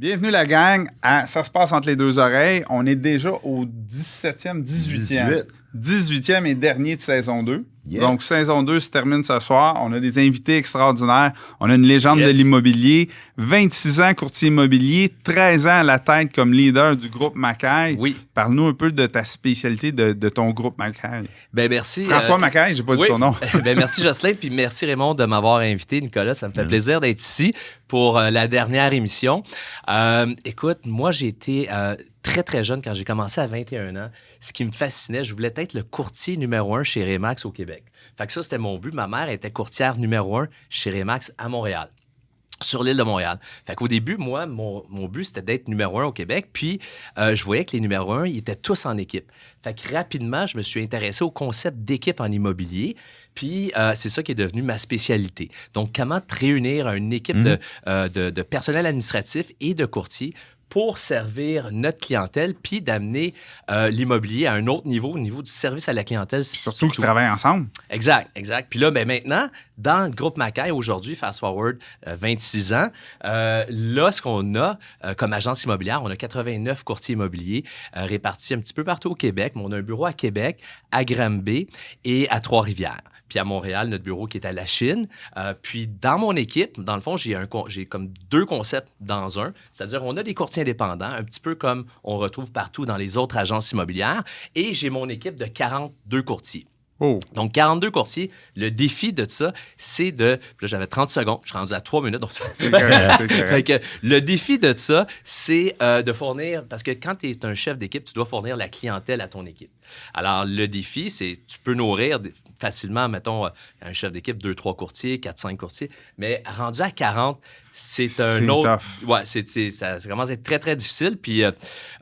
Bienvenue la gang à Ça se passe entre les deux oreilles. On est déjà au 17e, 18e. 18e et dernier de saison 2. Yeah. Donc, saison 2 se termine ce soir. On a des invités extraordinaires. On a une légende de l'immobilier. 26 ans courtier immobilier, 13 ans à la tête comme leader du groupe Macaille. Oui. Parle-nous un peu de ta spécialité de ton groupe Macaille. Ben merci. François Macaille, j'ai pas dit son nom. Ben merci Jocelyn, puis merci Raymond de m'avoir invité, Nicolas. Ça me fait plaisir d'être ici pour la dernière émission. Écoute, moi j'ai été très, très jeune quand j'ai commencé à 21 ans. Ce qui me fascinait, je voulais être le courtier numéro 1 chez Remax au Québec. Fait que ça, c'était mon but. Ma mère était courtière numéro 1 chez Remax à Montréal, sur l'île de Montréal. Fait qu'au début, moi, mon but, c'était d'être numéro 1 au Québec. Puis, je voyais que les numéros 1, ils étaient tous en équipe. Fait que rapidement, je me suis intéressé au concept d'équipe en immobilier. Puis, c'est ça qui est devenu ma spécialité. Donc, comment réunir une équipe de personnel administratif et de courtiers pour servir notre clientèle, puis d'amener l'immobilier à un autre niveau, au niveau du service à la clientèle. Surtout qu'ils travaillent ensemble. Exact. Puis là, ben maintenant, dans le groupe Macaille, aujourd'hui, fast forward 26 ans, là, ce qu'on a comme agence immobilière, on a 89 courtiers immobiliers répartis un petit peu partout au Québec, mais on a un bureau à Québec, à Granby et à Trois-Rivières. Puis à Montréal, notre bureau qui est à La Chine. Puis dans mon équipe, dans le fond, j'ai comme deux concepts dans un. C'est-à-dire, on a des courtiers indépendants, un petit peu comme on retrouve partout dans les autres agences immobilières. Et j'ai mon équipe de 42 courtiers. Oh. Donc, 42 courtiers. Le défi de ça, c'est de... Là, j'avais 30 secondes. Je suis rendu à 3 minutes. Donc... C'est correct. Fait que le défi de ça, c'est de fournir... Parce que quand tu es un chef d'équipe, tu dois fournir la clientèle à ton équipe. Alors, le défi, c'est tu peux nourrir facilement, mettons, un chef d'équipe, 2-3 courtiers, 4-5 courtiers. Mais rendu à 40, c'est un autre... Tough. Ouais, ça commence à être très, très difficile. Puis, je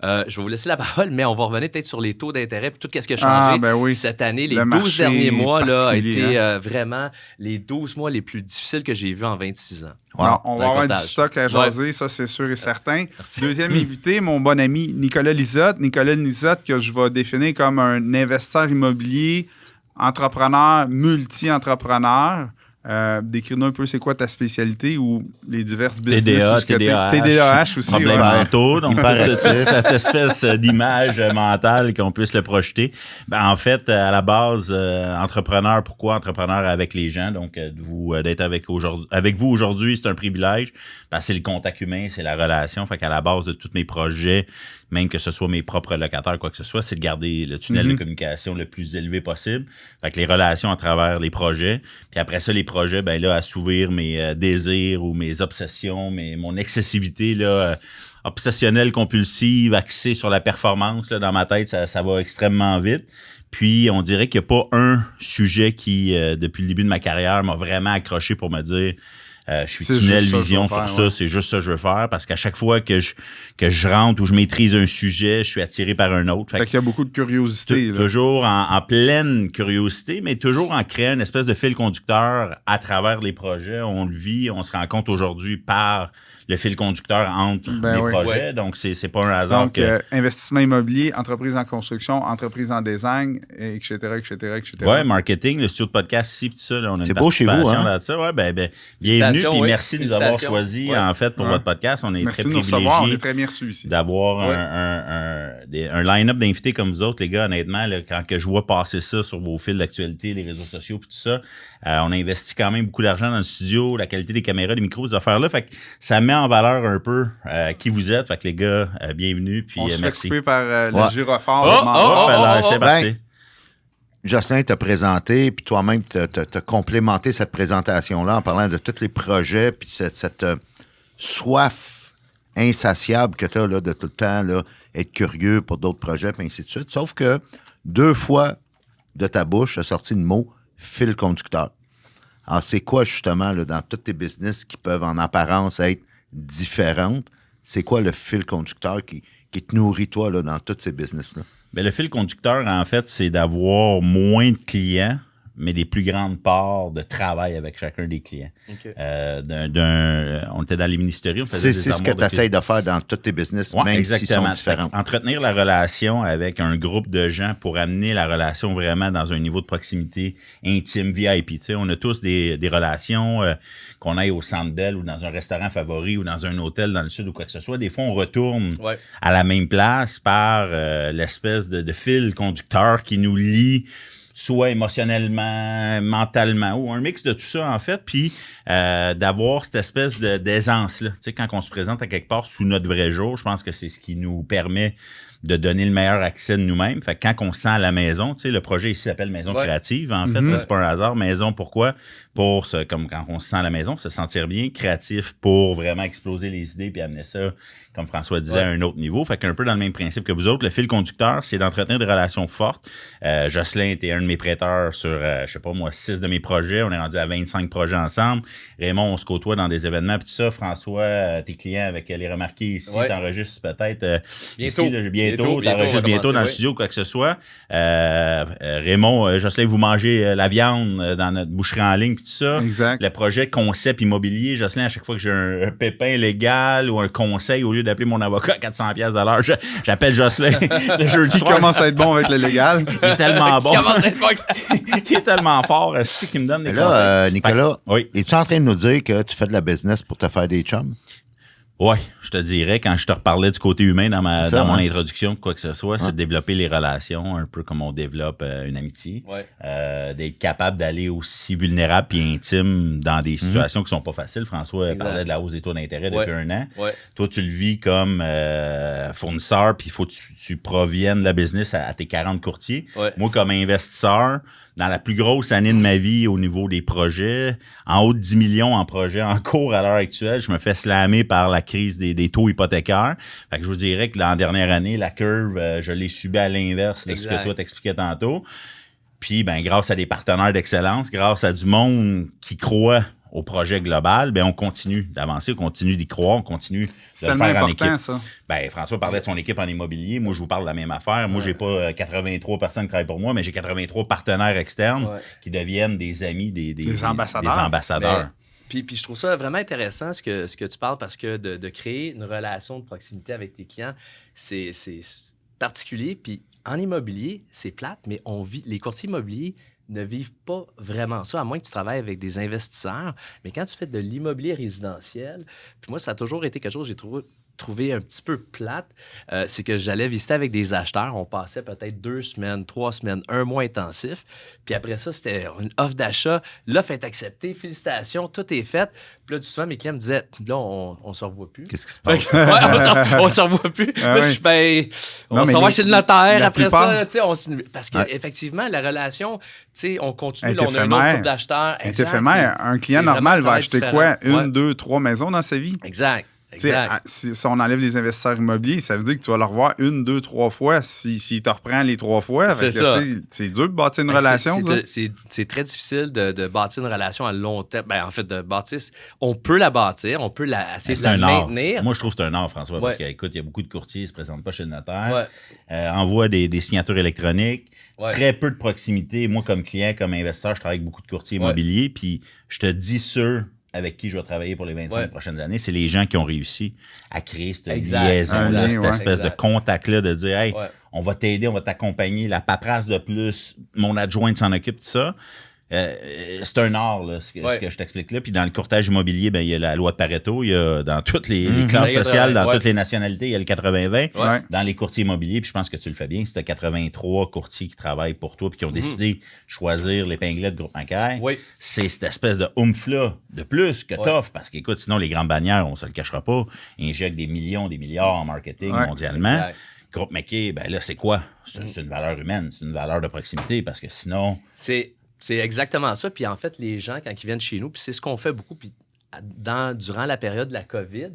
vais vous laisser la parole, mais on va revenir peut-être sur les taux d'intérêt et tout ce qui a changé oui. cette année. Les Le 12 derniers mois là, a été hein? Vraiment les 12 mois les plus difficiles que j'ai vus en 26 ans. Wow. On va avoir du stock à jaser, ça c'est sûr et certain. Deuxième invité, mon bon ami Nicolas Lisotte. Nicolas Lisotte, que je vais définir comme un investisseur immobilier, entrepreneur, multi-entrepreneur. Décris-nous un peu c'est quoi ta spécialité ou les diverses business. TDAH aussi. Problèmes mentaux, donc cette espèce d'image mentale qu'on puisse le projeter. Ben, en fait, à la base, entrepreneur, pourquoi entrepreneur avec les gens? Donc, d'être avec vous aujourd'hui, c'est un privilège. Parce que c'est le contact humain, c'est la relation. Fait qu'à la base de tous mes projets, même que ce soit mes propres locataires, quoi que ce soit, c'est de garder le tunnel de communication le plus élevé possible. Fait que les relations à travers les projets. Puis après ça, les projets, ben là, assouvir mes désirs ou mes obsessions, mon excessivité, là, obsessionnelle, compulsive, axée sur la performance, là, dans ma tête, ça va extrêmement vite. Puis, on dirait qu'il n'y a pas un sujet qui, depuis le début de ma carrière, m'a vraiment accroché pour me dire... je suis tunnel vision sur ça, c'est juste ça que je veux faire parce qu'à chaque fois que je rentre ou je maîtrise un sujet, je suis attiré par un autre. Fait qu'il y a beaucoup de curiosité. Toujours en pleine curiosité, mais toujours en créant une espèce de fil conducteur à travers les projets. On le vit, on se rend compte aujourd'hui par le fil conducteur entre les projets. Ouais. Donc, c'est pas un hasard. Donc, investissement immobilier, entreprise en construction, entreprise en design, etc., etc., etc. Oui, marketing, le studio de podcast ici, tout ça. Là, on a c'est beau chez vous, hein? Ça. Ouais, bienvenue. Puis merci de nous avoir choisis, en fait, pour votre podcast. On est très privilégiés. On est très bien reçus ici. D'avoir un line-up d'invités comme vous autres, les gars, honnêtement, là, quand que je vois passer ça sur vos fils d'actualité, les réseaux sociaux puis tout ça, on a investi quand même beaucoup d'argent dans le studio, la qualité des caméras, des micros, ces affaires-là. Fait que ça met en valeur un peu qui vous êtes. Fait que les gars, bienvenue. Puis on se fait merci. couper par le gyrophare. C'est parti. Jocelyn t'a présenté, puis toi-même t'as complémenté cette présentation-là en parlant de tous les projets, puis cette soif insatiable que t'as là, de tout le temps là, être curieux pour d'autres projets, puis ainsi de suite. Sauf que 2 fois de ta bouche a sorti le mot « fil conducteur ». Alors, c'est quoi justement là, dans tous tes business qui peuvent en apparence être différentes? C'est quoi le fil conducteur qui te nourrit, toi, là, dans tous ces business-là? Bien, le fil conducteur, en fait, c'est d'avoir moins de clients mais des plus grandes parts de travail avec chacun des clients. Okay. On était dans l'ébénisterie, on faisait c'est ce que tu essaies de faire dans tous tes business, même exactement. s'ils sont différents. Entretenir la relation avec un groupe de gens pour amener la relation vraiment dans un niveau de proximité intime, VIP. Tu sais, on a tous des relations qu'on aille au Centre Bell ou dans un restaurant favori ou dans un hôtel dans le sud ou quoi que ce soit. Des fois, on retourne à la même place par l'espèce de fil conducteur qui nous lie soit émotionnellement, mentalement, ou un mix de tout ça, en fait, puis d'avoir cette espèce d'aisance-là. Tu sais, quand on se présente à quelque part sous notre vrai jour, je pense que c'est ce qui nous permet de donner le meilleur accès de nous-mêmes. Fait que quand on se sent à la maison, tu sais, le projet ici s'appelle Maison Créative, en fait, là, c'est pas un hasard. Maison, pourquoi? Pour comme quand on se sent à la maison, se sentir bien, créatif pour vraiment exploser les idées puis amener ça, comme François disait, à un autre niveau. Fait qu'un peu dans le même principe que vous autres, le fil conducteur, c'est d'entretenir des relations fortes. Jocelyn était un de mes prêteurs sur, je sais pas moi, 6 de mes projets. On est rendu à 25 projets ensemble. Raymond, on se côtoie dans des événements puis tout ça. François, tes clients avec les remarqués ici, t'enregistres peut-être bientôt, t'enregistres bientôt dans le studio, quoi que ce soit. Raymond, Jocelyn, vous mangez la viande dans notre boucherie en ligne puis tout ça. Exact. Le projet concept immobilier, Jocelyn, à chaque fois que j'ai un pépin légal ou un conseil, au lieu d'appeler mon avocat à 400$ de l'heure, j'appelle Jocelyn le jeudi soir. Il commence à être bon avec le légal. Il est tellement bon. Il commence à être bon. Il est tellement fort, c'est qu'il me donne des là, conseils. Nicolas, oui. es-tu en train de nous dire que tu fais de la business pour te faire des chums? Oui, je te dirais, quand je te reparlais du côté humain dans mon introduction, quoi que ce soit, c'est de développer les relations, un peu comme on développe une amitié. D'être capable d'aller aussi vulnérable et intime dans des situations qui sont pas faciles. François parlait de la hausse des taux d'intérêt depuis un an. Toi, tu le vis comme fournisseur, puis il faut que tu proviennes la business à tes 40 courtiers. Moi, comme investisseur, dans la plus grosse année de ma vie au niveau des projets, en haut de 10 millions en projets en cours à l'heure actuelle, je me fais slammer par la crise des taux hypothécaires. Fait que je vous dirais que l'an dernière année, la curve, je l'ai subi à l'inverse de ce que toi t'expliquais tantôt. Puis, ben, grâce à des partenaires d'excellence, grâce à du monde qui croit au projet global, ben on continue d'avancer, on continue d'y croire, on continue de le faire en équipe. Ça. Ben, François parlait de son équipe en immobilier. Moi, je vous parle de la même affaire. Moi, j'ai pas 83 personnes qui travaillent pour moi, mais j'ai 83 partenaires externes qui deviennent des amis, des ambassadeurs. Puis je trouve ça vraiment intéressant ce que tu parles parce que de créer une relation de proximité avec tes clients, c'est particulier. Puis en immobilier, c'est plate, mais les courtiers immobiliers ne vivent pas vraiment ça, à moins que tu travailles avec des investisseurs. Mais quand tu fais de l'immobilier résidentiel, puis moi, ça a toujours été quelque chose que j'ai trouvé un petit peu plate, c'est que j'allais visiter avec des acheteurs. On passait peut-être 2 semaines, 3 semaines, 1 mois intensif. Puis après ça, c'était une offre d'achat. L'offre est acceptée. Félicitations, tout est fait. Puis là, souvent, mes clients me disaient, là, on se revoit plus. Qu'est-ce qui se passe? On se revoit plus. Là, on se revoit chez le notaire. Après ça, tu sais, parce qu'effectivement, la relation, tu sais, on continue. Là, on a un autre groupe d'acheteurs. C'est éphémère. Un client normal va acheter quoi? 1, 2, 3 maisons dans sa vie? Exact. Si on enlève les investisseurs immobiliers, ça veut dire que tu vas le revoir 1, 2, 3 fois s'il te reprend les 3 fois. C'est ça. C'est dur de bâtir une relation. C'est très difficile de bâtir une relation à long terme. Ben, en fait, de bâtir, on peut la bâtir, on peut essayer de la maintenir. Moi, je trouve que c'est un art, François, parce qu'écoute, il y a beaucoup de courtiers qui ne se présentent pas chez le notaire, envoient des signatures électroniques, très peu de proximité. Moi, comme client, comme investisseur, je travaille avec beaucoup de courtiers immobiliers, puis je te dis ceux avec qui je vais travailler pour les 25 prochaines années, c'est les gens qui ont réussi à créer cette liaison-là, cette espèce de contact-là, de dire « Hey, on va t'aider, on va t'accompagner, la paperasse de plus, mon adjoint s'en occupe, tout ça. » C'est un art, là, ce que je t'explique là. Puis dans le courtage immobilier, ben, il y a la loi de Pareto, il y a dans toutes les classes sociales, dans toutes les nationalités, il y a le 80-20. Dans les courtiers immobiliers, puis je pense que tu le fais bien, si tu as 83 courtiers qui travaillent pour toi puis qui ont décidé de choisir l'épinglet de groupe bancaire, c'est cette espèce de oomph-là de plus que t'offres. Parce qu'écoute, sinon les grandes bannières, on se le cachera pas, injectent des millions, des milliards en marketing mondialement. Groupe McKay, ben là, c'est quoi? C'est une valeur humaine, c'est une valeur de proximité parce que sinon... C'est exactement ça. Puis en fait, les gens, quand ils viennent chez nous, puis c'est ce qu'on fait beaucoup, puis durant la période de la COVID,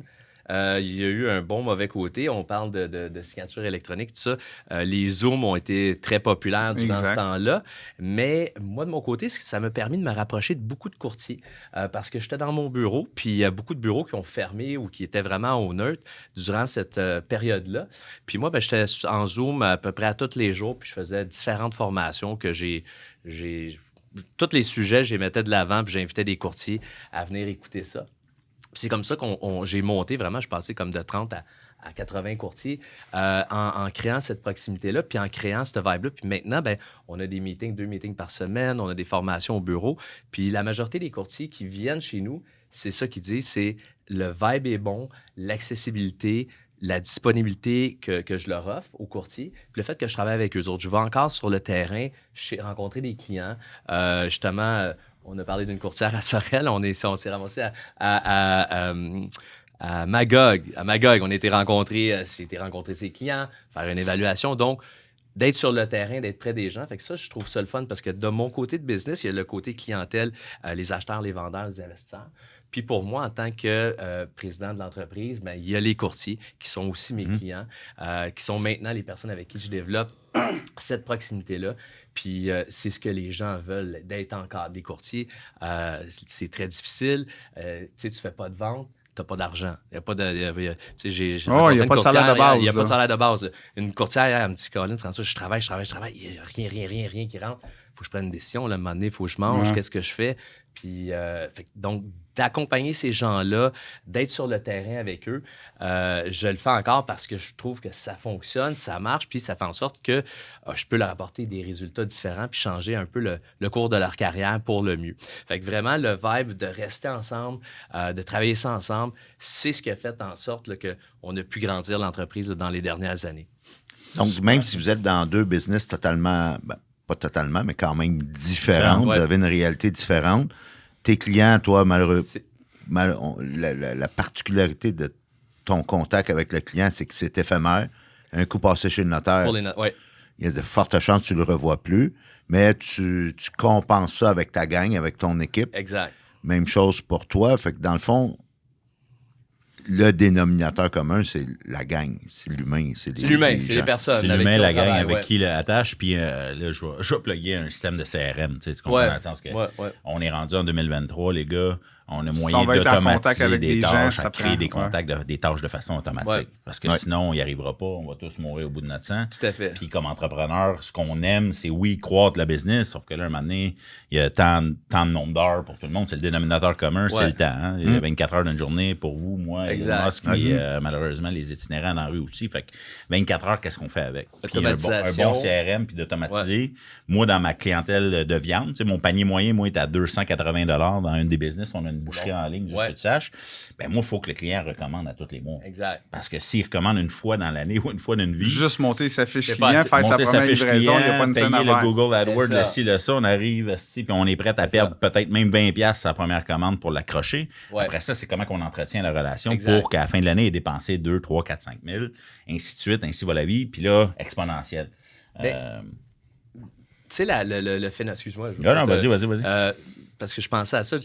il y a eu un bon mauvais côté. On parle de signature électronique, tout ça. Les Zooms ont été très populaires durant ce temps-là. Mais moi, de mon côté, ça m'a permis de me rapprocher de beaucoup de courtiers parce que j'étais dans mon bureau, puis il y a beaucoup de bureaux qui ont fermé ou qui étaient vraiment au neutre durant cette période-là. Puis moi, j'étais en Zoom à peu près à tous les jours, puis je faisais différentes formations que j'ai tous les sujets, je les mettais de l'avant, puis j'invitais des courtiers à venir écouter ça. Puis c'est comme ça que j'ai monté vraiment, je passais comme de 30 à 80 courtiers en créant cette proximité-là, puis en créant cette vibe-là. Puis maintenant, ben, on a des meetings, 2 meetings par semaine, on a des formations au bureau. Puis la majorité des courtiers qui viennent chez nous, c'est ça qu'ils disent, c'est le vibe est bon, l'accessibilité, la disponibilité que je leur offre aux courtiers, puis le fait que je travaille avec eux autres. Je vais encore sur le terrain, rencontrer des clients. Justement, on a parlé d'une courtière à Sorel, on s'est ramassé à Magog. À Magog, on a été rencontrer, j'ai été rencontrer ses clients, faire une évaluation. Donc, d'être sur le terrain, d'être près des gens. Fait que ça, je trouve ça le fun parce que de mon côté de business, il y a le côté clientèle, les acheteurs, les vendeurs, les investisseurs. Puis pour moi, en tant que président de l'entreprise, ben, il y a les courtiers qui sont aussi mes clients, qui sont maintenant les personnes avec qui je développe cette proximité-là. Puis c'est ce que les gens veulent, d'être encore des courtiers. C'est très difficile. Tu sais, tu fais pas de vente. Tu n'as pas d'argent. Il n'y a pas de. Il n'y a pas de salaire de base. Il n'y a pas de salaire de base. Une courtière, elle me dit, Colin, François, je travaille. Il n'y a rien qui rentre. Il faut que je prenne une décision. Là, à un moment donné, il faut que je mange. Qu'est-ce que je fais? Puis, donc, d'accompagner ces gens-là, d'être sur le terrain avec eux, je le fais encore parce que je trouve que ça fonctionne, ça marche, puis ça fait en sorte que je peux leur apporter des résultats différents puis changer un peu le cours de leur carrière pour le mieux. Fait que vraiment, le vibe de rester ensemble, de travailler ça ensemble, c'est ce qui a fait en sorte là, qu'on a pu grandir l'entreprise là, dans les dernières années. Donc, même si vous êtes dans 2 business totalement, pas totalement, mais quand même différentes, vous avez une réalité différente, tes clients, toi, la particularité de ton contact avec le client, c'est que c'est éphémère. Un coup passé chez le notaire, il y a de fortes chances que tu ne le revois plus, mais tu compenses ça avec ta gang, avec ton équipe. Exact. Même chose pour toi. Fait que dans le fond, le dénominateur commun, c'est la gang, c'est l'humain. C'est l'humain, c'est les personnes. C'est l'humain, la gang avec qui il attache. Puis là, je vais plugger un système de CRM. Tu sais, dans le sens que on est rendu en 2023, les gars. On a moyen d'automatiser des tâches, à créer des contacts, des tâches de façon automatique. Parce que sinon, on n'y arrivera pas. On va tous mourir au bout de notre sang. Tout à fait. Puis comme entrepreneur, ce qu'on aime, c'est croître la business. Sauf que là, un moment donné, il y a tant de nombre d'heures pour tout le monde. C'est le dénominateur commun, c'est le temps. Hein? Il y a 24 heures d'une journée pour vous, moi, Elon Musk, mais malheureusement, les itinérants dans la rue aussi. Fait que 24 heures, qu'est-ce qu'on fait avec? Puis un bon CRM, puis d'automatiser. Moi, dans ma clientèle de viande, mon panier moyen, moi, est à 280 $ dans une des business. On a une boucherie en ligne, juste que tu saches. Ben moi, il faut que le client recommande à tous les mois. Exact. Parce que s'il recommande une fois dans l'année ou une fois dans une vie... Juste monter sa fiche client, faire sa première livraison, il n'y a pas une scène à payer le Google AdWords, le ci, le ça, on arrive, puis on est prêt à perdre peut-être même 20$ sa première commande pour l'accrocher. Après ça, c'est comment qu'on entretient la relation pour qu'à la fin de l'année, il ait dépensé 2, 3, 4, 5 000, ainsi de suite, ainsi va la vie. Puis là, exponentiel. Tu sais, le phénomène... Excuse-moi. Non, vas-y. Parce que je pensais à ça...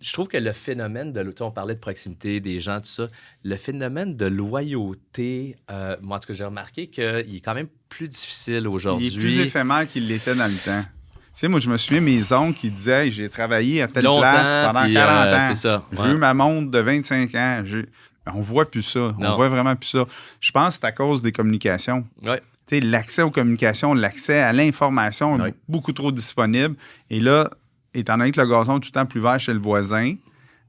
Je trouve que le phénomène de... On parlait de proximité, des gens, tout ça. Le phénomène de loyauté, moi, en tout cas, j'ai remarqué qu'il est quand même plus difficile aujourd'hui. Il est plus éphémère qu'il l'était dans le temps. Tu sais, moi, je me souviens, mes oncles qui disaient hey, j'ai travaillé à telle place pendant 40 ans. C'est ça. J'ai eu ma montre de 25 ans. On voit plus ça. On voit vraiment plus ça. Je pense que c'est à cause des communications. Oui. Tu sais, l'accès aux communications, l'accès à l'information est beaucoup trop disponible. Et là, étant donné que le gazon est tout le temps plus vert chez le voisin,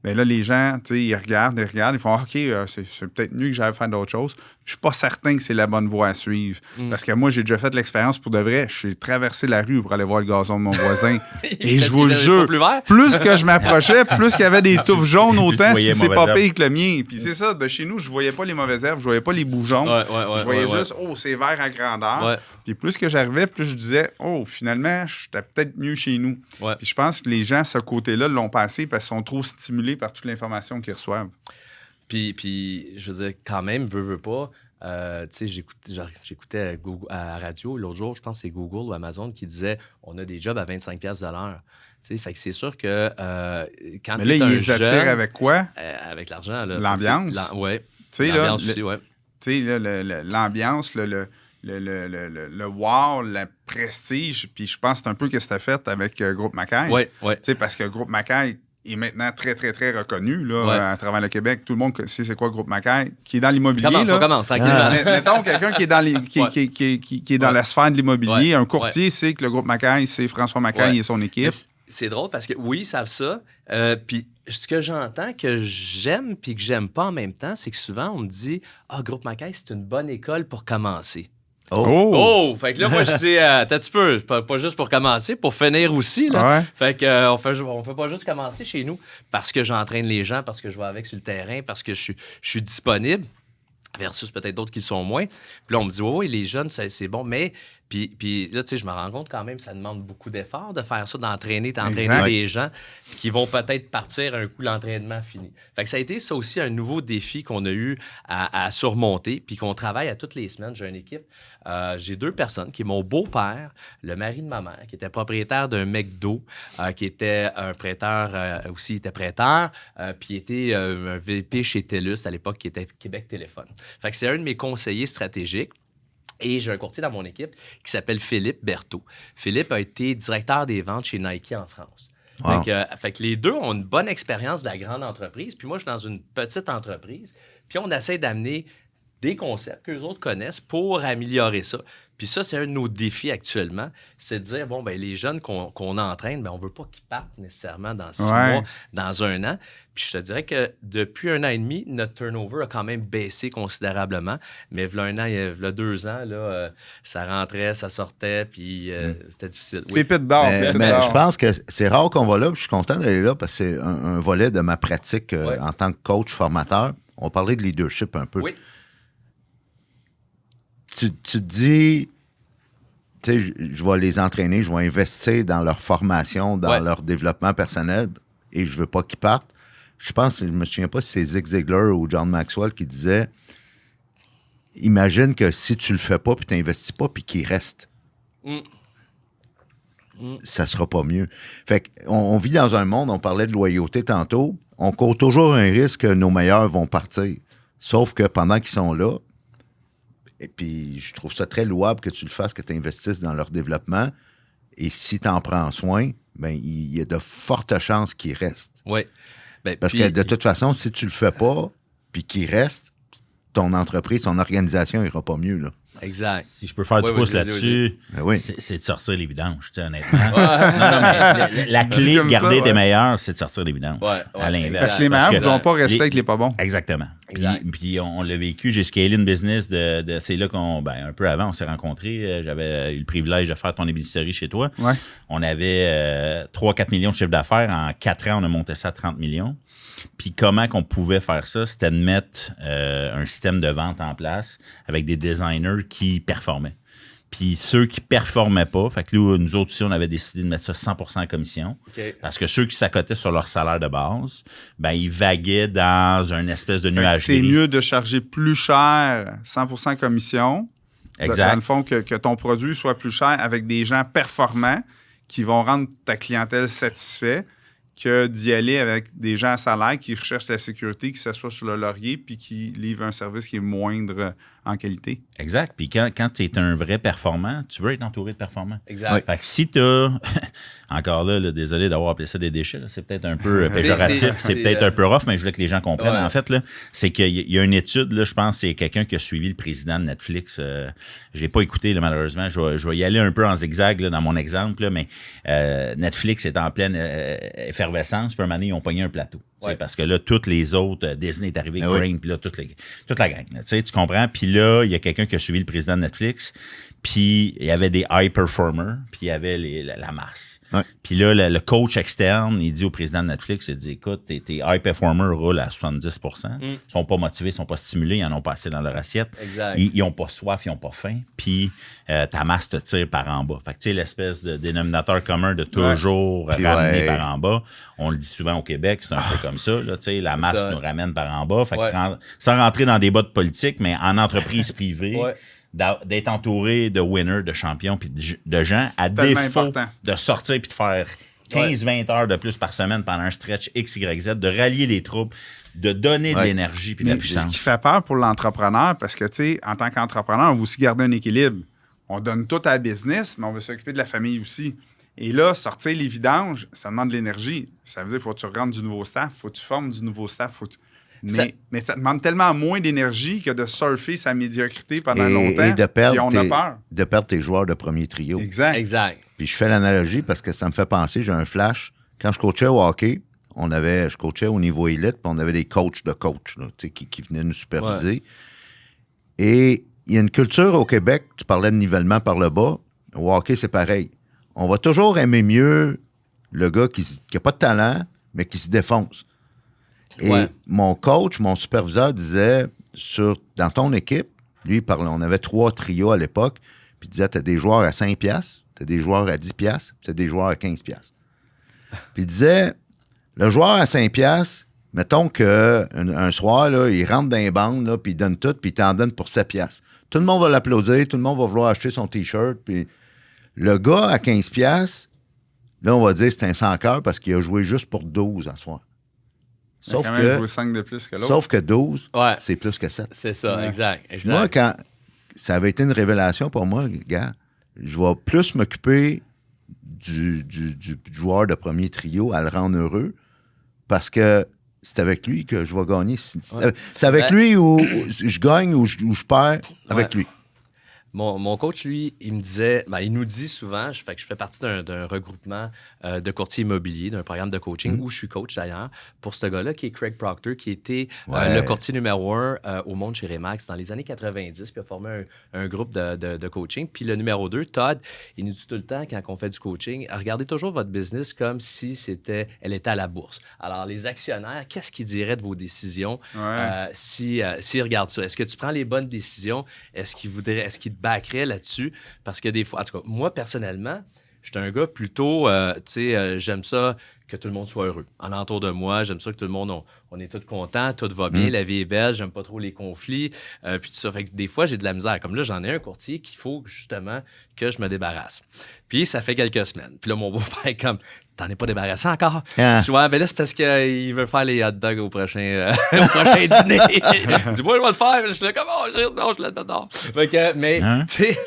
bien là, les gens, tu sais, ils regardent, ils font OK, c'est peut-être mieux que j'aille faire d'autres choses. Je suis pas certain que c'est la bonne voie à suivre. Parce que moi, j'ai déjà fait l'expérience pour de vrai. Je suis traversé la rue pour aller voir le gazon de mon voisin. Et je vous jure, plus que je m'approchais, plus qu'il y avait des touffes jaunes, autant si c'est pas pire que le mien. Puis c'est ça, de chez nous, je voyais pas les mauvaises herbes, je voyais pas les boujons. Je voyais juste, c'est vert à grandeur. Puis plus que j'arrivais, plus je disais, finalement, j'étais peut-être mieux chez nous. Puis je pense que les gens, ce côté-là, l'ont passé parce qu'ils sont trop stimulés par toute l'information qu'ils reçoivent. Puis, je veux dire, quand même, veux pas. Tu sais, j'écoutais à la radio l'autre jour, je pense que c'est Google ou Amazon qui disait on a des jobs à 25$ de l'heure. Tu sais, fait que c'est sûr que quand tu es un jeune... Mais là, ils les attirent avec quoi? Avec l'argent. Là, l'ambiance? Oui. L'ambiance aussi, oui. Tu sais, l'ambiance, le wow, le prestige, puis je pense que c'est un peu ce que tu as fait avec Groupe Macaire. Oui. Tu sais, parce que Groupe Macaire, est maintenant très, très, très reconnu là, à travers le Québec. Tout le monde sait c'est quoi Groupe McKay, qui est dans l'immobilier. On commence tranquillement. Mettons quelqu'un qui est dans, qui est dans la sphère de l'immobilier. Un courtier sait que le Groupe McKay, c'est François McKay et son équipe. C'est drôle parce que oui, ils savent ça. Puis ce que j'entends, que j'aime puis que j'aime pas en même temps, c'est que souvent, on me dit « Ah, Groupe McKay, c'est une bonne école pour commencer. » Oh! Fait que là, moi, je dis, t'as un petit peu, pas juste pour commencer, pour finir aussi. Là. Ouais. Fait que on fait pas juste commencer chez nous parce que j'entraîne les gens, parce que je vais avec sur le terrain, parce que je suis disponible, versus peut-être d'autres qui sont moins. Puis là, on me dit, oui, les jeunes, c'est bon, mais... Puis là, tu sais, je me rends compte quand même, ça demande beaucoup d'efforts de faire ça, d'entraîner des gens qui vont peut-être partir un coup l'entraînement fini. Fait que ça a été ça aussi un nouveau défi qu'on a eu à surmonter, puis qu'on travaille à toutes les semaines. J'ai une équipe, j'ai 2 personnes, qui est mon beau-père, le mari de ma mère, qui était propriétaire d'un McDo, qui était un prêteur, aussi il était prêteur, puis il était un VP chez TELUS à l'époque, qui était Québec Téléphone. Fait que c'est un de mes conseillers stratégiques. Et j'ai un courtier dans mon équipe qui s'appelle Philippe Berthaud. Philippe a été directeur des ventes chez Nike en France. Wow. Fait que les deux ont une bonne expérience de la grande entreprise. Puis moi, je suis dans une petite entreprise. Puis on essaie d'amener des concepts qu'eux autres connaissent pour améliorer ça. Puis ça, c'est un de nos défis actuellement. C'est de dire, bon, ben les jeunes qu'on entraîne, ben on veut pas qu'ils partent nécessairement dans 6 mois, dans 1 an. Puis je te dirais que depuis 1 an et demi, notre turnover a quand même baissé considérablement. Mais il y a 1 an, il y a 2 ans, là, ça rentrait, ça sortait, puis c'était difficile. Oui. Pépite d'or. Mais je pense que c'est rare qu'on va là. Puis je suis content d'aller là parce que c'est un volet de ma pratique en tant que coach formateur. On parlait de leadership un peu. Oui. Tu te dis, tu sais, je vais les entraîner, je vais investir dans leur formation, dans leur développement personnel et je veux pas qu'ils partent. Je pense, je me souviens pas si c'est Zig Ziglar ou John Maxwell qui disait, imagine que si tu le fais pas puis tu n'investis pas puis qu'il reste, ça sera pas mieux. Fait qu'on vit dans un monde, on parlait de loyauté tantôt, on court toujours un risque que nos meilleurs vont partir. Sauf que pendant qu'ils sont là, et puis, je trouve ça très louable que tu le fasses, que tu investisses dans leur développement. Et si tu en prends soin, ben il y a de fortes chances qu'ils restent. Oui. Ben, parce que de toute façon, si tu le fais pas, puis qu'ils restent, ton entreprise, ton organisation n'ira pas mieux, là. Exact. Si je peux faire du pouce là-dessus, c'est de sortir les vidanges, tu sais, honnêtement. Mais la clé de garder tes meilleurs, c'est de sortir les vidanges. À l'inverse. Parce que les meilleurs ne vont pas rester avec les pas bons. Exactement. Puis on l'a vécu. J'ai scalé une business c'est là un peu avant, on s'est rencontrés. J'avais eu le privilège de faire ton ébénisterie chez toi. Ouais. On avait 3-4 millions de chiffre d'affaires. En 4 ans, on a monté ça à 30 millions. Puis comment qu'on pouvait faire ça, c'était de mettre un système de vente en place avec des designers qui performaient. Puis ceux qui performaient pas, fait que là, nous autres aussi, on avait décidé de mettre ça 100% en commission. Okay. Parce que ceux qui s'accotaient sur leur salaire de base, ben ils vaguaient dans une espèce de nuage gris. C'est mieux de charger plus cher 100% commission. Exact. Dans le fond, que ton produit soit plus cher avec des gens performants qui vont rendre ta clientèle satisfaite, que d'y aller avec des gens à salaire qui recherchent la sécurité, qui s'assoient sur le laurier puis qui livrent un service qui est moindre en qualité. Exact. Puis quand tu es un vrai performant, tu veux être entouré de performants. Exact. Fait que si tu as... Encore là, désolé d'avoir appelé ça des déchets, là, c'est peut-être un peu péjoratif, c'est peut-être un peu rough, mais je voulais que les gens comprennent. En fait, là, c'est qu'il y a une étude, là, je pense, c'est quelqu'un qui a suivi le président de Netflix. Je l'ai pas écouté, là, malheureusement. Je vais y aller un peu en zigzag là, dans mon exemple, là, mais Netflix est en pleine effervescence, puis un moment donné, ils ont pogné un plateau. Parce que là, toutes les autres, Disney est arrivé, Crane, puis là, toute la gang. Là, tu comprends? Puis là, il y a quelqu'un qui a suivi le président de Netflix, puis il y avait des high performers, puis il y avait la masse. Puis là, le coach externe, il dit au président de Netflix, il dit, écoute, tes high performers roulent à 70%. Ils sont pas motivés, ils sont pas stimulés, ils en ont pas assez dans leur assiette. Ils ont pas soif, ils ont pas faim. Puis ta masse te tire par en bas. Fait que tu sais, l'espèce de dénominateur commun de toujours ramener par en bas. On le dit souvent au Québec, c'est un peu comme ça. Là, la masse nous ramène par en bas. Fait que sans rentrer dans des débats de politique, mais en entreprise privée, d'être entouré de winners, de champions, puis de gens à défaut de sortir puis de faire 15-20 heures de plus par semaine pendant un stretch X, Y, Z, de rallier les troupes, de donner de l'énergie puis de la puissance. Ce qui fait peur pour l'entrepreneur, parce que, tu sais, en tant qu'entrepreneur, on veut aussi garder un équilibre. On donne tout à la business, mais on veut s'occuper de la famille aussi. Et là, sortir les vidanges, ça demande de l'énergie. Ça veut dire qu'il faut que tu rentres du nouveau staff, il faut que tu formes du nouveau staff. Mais ça demande tellement moins d'énergie que de surfer sa médiocrité pendant longtemps. Et de puis on a peur. De perdre tes joueurs de premier trio. Exact. Puis je fais l'analogie parce que ça me fait penser, j'ai un flash. Quand je coachais au hockey, je coachais au niveau élite, puis on avait des coachs de coachs là, qui venaient nous superviser. Ouais. Et il y a une culture au Québec, tu parlais de nivellement par le bas. Au hockey, c'est pareil. On va toujours aimer mieux le gars qui n'a pas de talent, mais qui se défonce. Et mon coach, mon superviseur disait, dans ton équipe, lui, il parlait, on avait 3 trios à l'époque, puis il disait, tu as des joueurs à 5$, tu as des joueurs à 10$, puis tu as des joueurs à 15$. Puis il disait, le joueur à 5$, mettons qu'un soir, là, il rentre dans les bandes, là, puis il donne tout, puis il t'en donne pour 7$. Tout le monde va l'applaudir, tout le monde va vouloir acheter son T-shirt, puis le gars à 15$, là, on va dire que c'est un sans-cœur parce qu'il a joué juste pour 12 en soir. Sauf que, joué 5 de plus que l'autre. Sauf que 12, c'est plus que 7. C'est ça, exact. Moi, quand ça avait été une révélation pour moi, gars, je vais plus m'occuper du joueur de premier trio à le rendre heureux parce que c'est avec lui que je vais gagner. C'est avec lui où je gagne ou je perds avec lui. Mon coach, lui, il me disait, il nous dit souvent, je fais partie d'un regroupement de courtiers immobiliers, d'un programme de coaching où je suis coach d'ailleurs, pour ce gars-là qui est Craig Proctor, qui était le courtier numéro 1 au monde chez Remax dans les années 90, puis a formé un groupe de coaching. Puis le numéro 2, Todd, il nous dit tout le temps, quand on fait du coaching, regardez toujours votre business comme si elle était à la bourse. Alors, les actionnaires, qu'est-ce qu'ils diraient de vos décisions s'ils regardent ça? Est-ce que tu prends les bonnes décisions? Est-ce qu'ils te backerait là-dessus, parce que des fois, en tout cas, moi, personnellement, j'étais un gars plutôt, j'aime ça que tout le monde soit heureux. En entour de moi, j'aime ça que tout le monde, on est tous contents, tout va bien, la vie est belle, j'aime pas trop les conflits, puis tout ça. Fait que des fois, j'ai de la misère. Comme là, j'en ai un courtier qu'il faut justement que je me débarrasse. Puis ça fait quelques semaines. Puis là, mon beau-père est comme, t'en es pas débarrassé encore? Je vois, ben là, c'est parce qu'il veut faire les hot dogs au prochain dîner. Il dit, moi, je vais le faire. Je suis là, comme, non, je le dedans. Mais, tu sais,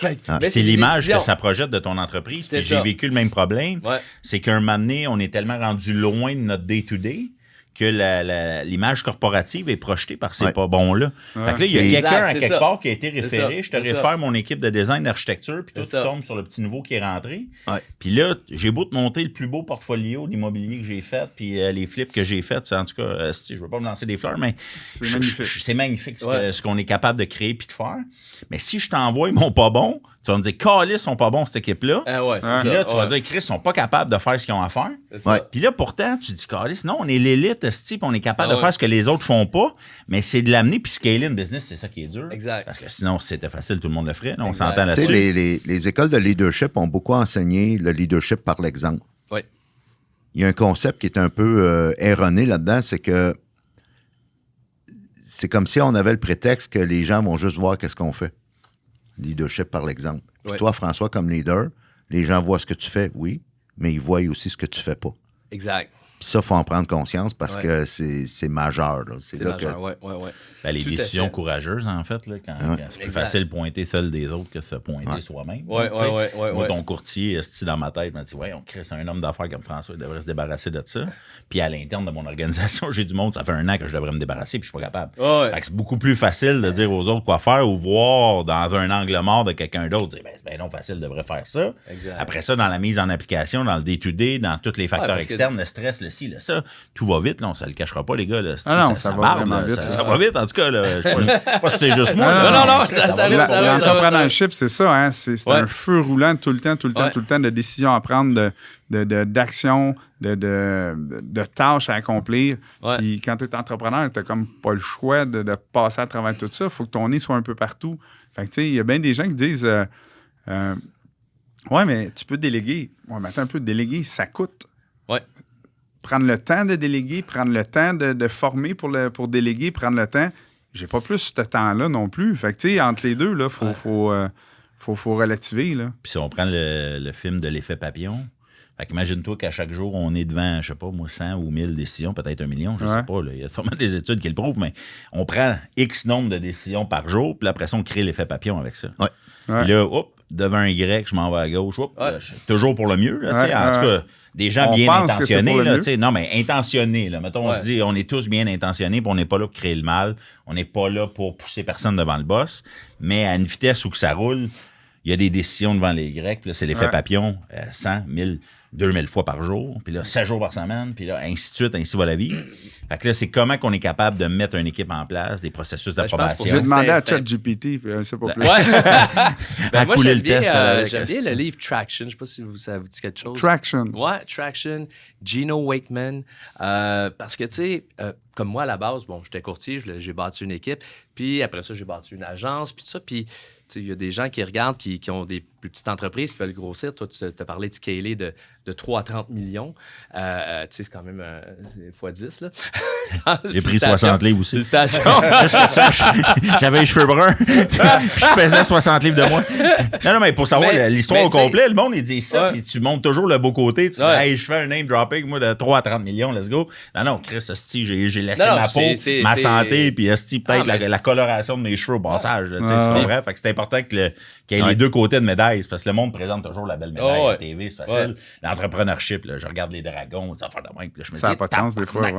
c'est l'image que ça projette de ton entreprise. Puis j'ai vécu le même problème. C'est qu'un moment donné, on est tellement rendu loin de notre day-to-day que l'image corporative est projetée par ces pas bons-là. Fait que là, il y a quelqu'un à quelque part qui a été référé. Je te réfère mon équipe de design d'architecture, puis toi, tu tombes sur le petit nouveau qui est rentré. Puis là, j'ai beau te monter le plus beau portfolio d'immobilier que j'ai fait, puis les flips que j'ai faits, en tout cas, je veux pas me lancer des fleurs, mais c'est magnifique ce qu'on est capable de créer puis de faire. Mais si je t'envoie mon pas bon, tu vas me dire, Callis sont pas bons, cette équipe-là. Puis là, tu vas dire, Chris, ils sont pas capables de faire ce qu'ils ont à faire. Puis là, pourtant, tu dis, Callis, non, on est l'élite, puis on est capable de faire ce que les autres font pas, mais c'est de l'amener, puis scaler une business, c'est ça qui est dur. Exact. Parce que sinon, si c'était facile, tout le monde le ferait. On s'entend là-dessus. Tu sais, les écoles de leadership ont beaucoup enseigné le leadership par l'exemple. Oui. Il y a un concept qui est un peu erroné là-dedans, c'est que c'est comme si on avait le prétexte que les gens vont juste voir qu'est-ce qu'on fait. Leadership par l'exemple. Puis toi, François, comme leader, les gens voient ce que tu fais, oui, mais ils voient aussi ce que tu fais pas. Exact. Puis ça, il faut en prendre conscience parce que c'est majeur. Là. C'est là majeur, que... Ben, les décisions courageuses, en fait, là, quand c'est plus facile de pointer celle des autres que de se pointer soi-même. Moi, ton courtier, dans ma tête, m'a dit, on crée un homme d'affaires comme François, il devrait se débarrasser de ça. Puis à l'interne de mon organisation, j'ai du monde, ça fait 1 an que je devrais me débarrasser, puis je suis pas capable. Fait que c'est beaucoup plus facile de dire aux autres quoi faire ou voir dans un angle mort de quelqu'un d'autre, dire, c'est bien non facile, devrait faire ça. Exact. Après ça, dans la mise en application, dans le day-to-day, dans tous les facteurs externes, le stress, le ci, le ça, tout va vite, là, on se le cachera pas, les gars. Là, ça va vraiment vite. Ça va vite, en tout cas. Là, je sais pas si c'est juste moi. L'entrepreneurship, c'est ça. Hein? C'est un feu roulant tout le temps de décisions à prendre, d'actions, de tâches à accomplir. Puis quand tu es entrepreneur, tu n'as comme pas le choix de passer à travers tout ça. Il faut que ton nez soit un peu partout. Fait que tu sais, il y a bien des gens qui disent ouais, mais tu peux déléguer. Ouais, mais attends un peu, déléguer, ça coûte. Ouais. Prendre le temps de déléguer, prendre le temps de former pour déléguer, prendre le temps. J'ai pas plus ce temps-là non plus. Fait que, tu sais, entre les deux, là, faut relativer, là. Puis si on prend le film de l'effet papillon, fait qu'imagine-toi qu'à chaque jour, on est devant, je sais pas, moi, 100 ou 1000 décisions, peut-être 1 million, je sais pas. Là. Il y a sûrement des études qui le prouvent, mais on prend X nombre de décisions par jour, puis après ça, on crée l'effet papillon avec ça. Puis là, hop, devant un Y, je m'en vais à gauche. Toujours pour le mieux. Là, en tout cas, des gens bien intentionnés. Là, non, mais intentionnés. Là. Mettons, on se dit, on est tous bien intentionnés, puis on n'est pas là pour créer le mal. On n'est pas là pour pousser personne devant le boss. Mais à une vitesse où que ça roule, il y a des décisions devant les Y. Là, c'est l'effet papillon. 100, 1000, 2000 fois par jour. Puis là, 7 jours par semaine. Puis là, ainsi de suite, ainsi va la vie. Fait que là, c'est comment qu'on est capable de mettre une équipe en place, des processus d'approbation. J'ai demandé à ChatGPT, puis c'est pas plus. Moi, j'aime bien le livre Traction. Je ne sais pas si ça vous dit quelque chose. Traction. Ouais, Traction. Gino Wakeman. Parce que, tu sais, comme moi, à la base, bon, j'étais courtier, j'ai bâti une équipe. Puis après ça, j'ai bâti une agence, puis tout ça. Puis il y a des gens qui regardent, qui ont des plus petites entreprises qui veulent grossir. Toi, tu as parlé de scaler de 3 à 30 millions. C'est quand même x10. Là. J'ai pris 60 livres aussi. Félicitations. J'avais les cheveux bruns. Je pesais 60 livres de moins. Non, mais pour savoir l'histoire au complet, le monde, il dit ça. Puis tu montres toujours le beau côté. Tu dis, hey, je fais un name dropping, moi, de 3 à 30 millions, let's go. Non, Chris, j'ai laissé ma peau, ma santé, puis peut-être la coloration de mes cheveux au passage. Tu comprends? Fait que c'est important qu'il y ait les deux côtés de médaille. Parce que le monde présente toujours la belle médaille à la TV, c'est facile. L'entrepreneurship, là, je regarde les dragons, ça fait de même. Je me ça n'a pas de sens des fois.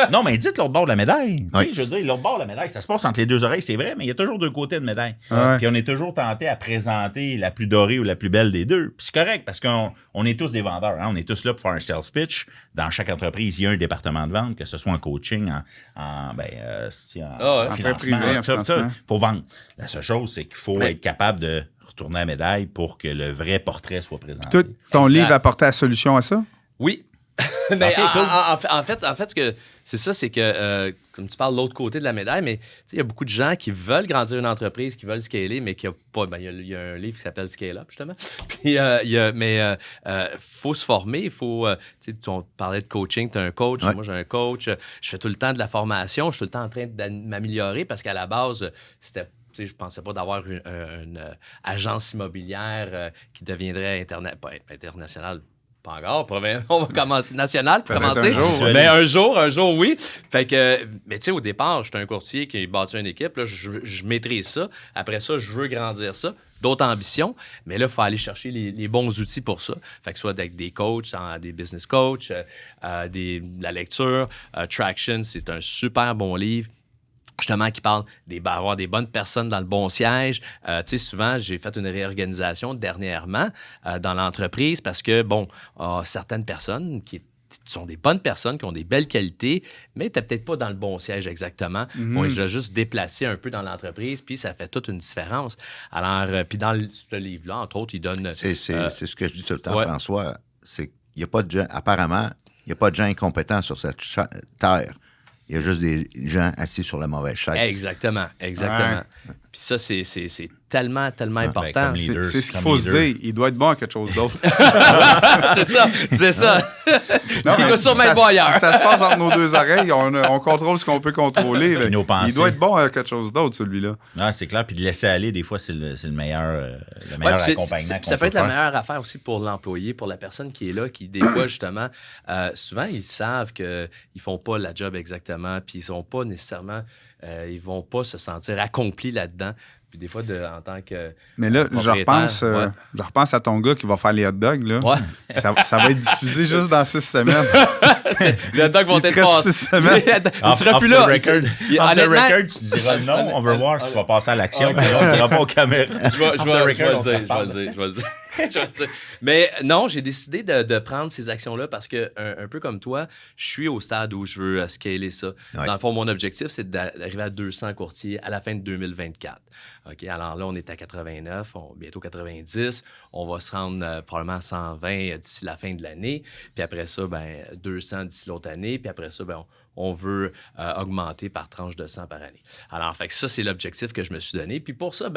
Non, mais dites l'autre bord de la médaille. Je veux dire, l'autre bord de la médaille, ça se passe entre les deux oreilles, c'est vrai, mais il y a toujours deux côtés de médaille. Puis on est toujours tenté à présenter la plus dorée ou la plus belle des deux. Puis c'est correct, parce qu'on est tous des vendeurs. Hein? On est tous là pour faire un sales pitch. Dans chaque entreprise, il y a un département de vente, que ce soit en coaching, en financement. Il faut vendre. La seule chose, c'est qu'il faut être capable de retourner à la médaille pour que le vrai portrait soit présenté. Tout ton livre apportait la solution à ça? Oui. Mais en fait, c'est ça, c'est que, comme tu parles de l'autre côté de la médaille, mais il y a beaucoup de gens qui veulent grandir une entreprise, qui veulent scaler, mais qui n'ont pas. Il y a un livre qui s'appelle Scale Up, justement. Puis, faut se former, il faut. On parlait de coaching, tu as un coach, moi j'ai un coach, je fais tout le temps de la formation, je suis tout le temps en train de m'améliorer parce qu'à la base, c'était. Je ne pensais pas d'avoir une agence immobilière qui deviendrait internationale. Pas encore. On va commencer national pour commencer. Mais un jour, oui. Fait que, mais tu sais, au départ, j'étais un courtier qui a bâti une équipe. Là, je maîtrise ça. Après ça, je veux grandir ça. D'autres ambitions. Mais là, il faut aller chercher les bons outils pour ça. Fait que soit avec des coachs, des business coachs, la lecture. Traction, c'est un super bon livre. Justement, qui parle d'avoir des bonnes personnes dans le bon siège. Tu sais, souvent, j'ai fait une réorganisation dernièrement dans l'entreprise parce que, certaines personnes qui sont des bonnes personnes, qui ont des belles qualités, mais tu n'es peut-être pas dans le bon siège exactement. Bon, je l'ai juste déplacé un peu dans l'entreprise, puis ça fait toute une différence. Alors, puis dans ce livre-là, entre autres, il donne... C'est ce que je dis tout le temps, François, c'est qu'il n'y a pas de gens, apparemment, il n'y a pas de gens incompétents sur cette terre. Il y a juste des gens assis sur la mauvaise chaise. Exactement. Puis ça, c'est tellement important. C'est ce qu'il faut se dire. Il doit être bon à quelque chose d'autre. c'est ça. Non, il doit sûrement être bon ailleurs. Ça se passe entre nos deux oreilles. On contrôle ce qu'on peut contrôler. Il doit être bon à quelque chose d'autre, celui-là. Non, c'est clair. Puis de laisser aller, des fois, c'est le meilleur accompagnement. Ça peut être la meilleure affaire aussi pour l'employé, pour la personne qui est là, qui, des fois, justement, souvent, ils savent qu'ils ne font pas la job exactement, puis ils sont pas nécessairement... ils vont pas se sentir accomplis là-dedans. Puis des fois, en tant que. Mais là, je repense à ton gars qui va faire les hot dogs. Là. Ouais. Ça va être diffusé juste dans 6 semaines. Les hot dogs vont être passés. 6 semaines. Il sera plus là. Off the record, tu diras non, on veut voir si tu vas passer à l'action, mais on ne dira pas aux caméras. Je vais le dire. Mais non, j'ai décidé de prendre ces actions-là parce que, un peu comme toi, je suis au stade où je veux scaler ça. Ouais. Dans le fond, mon objectif, c'est d'arriver à 200 courtiers à la fin de 2024. OK, alors là, on est à 89, bientôt 90. On va se rendre probablement à 120 d'ici la fin de l'année. Puis après ça, 200 d'ici l'autre année. Puis après ça, on veut augmenter par tranche de 100 par année. Alors, fait que ça, c'est l'objectif que je me suis donné. Puis pour ça,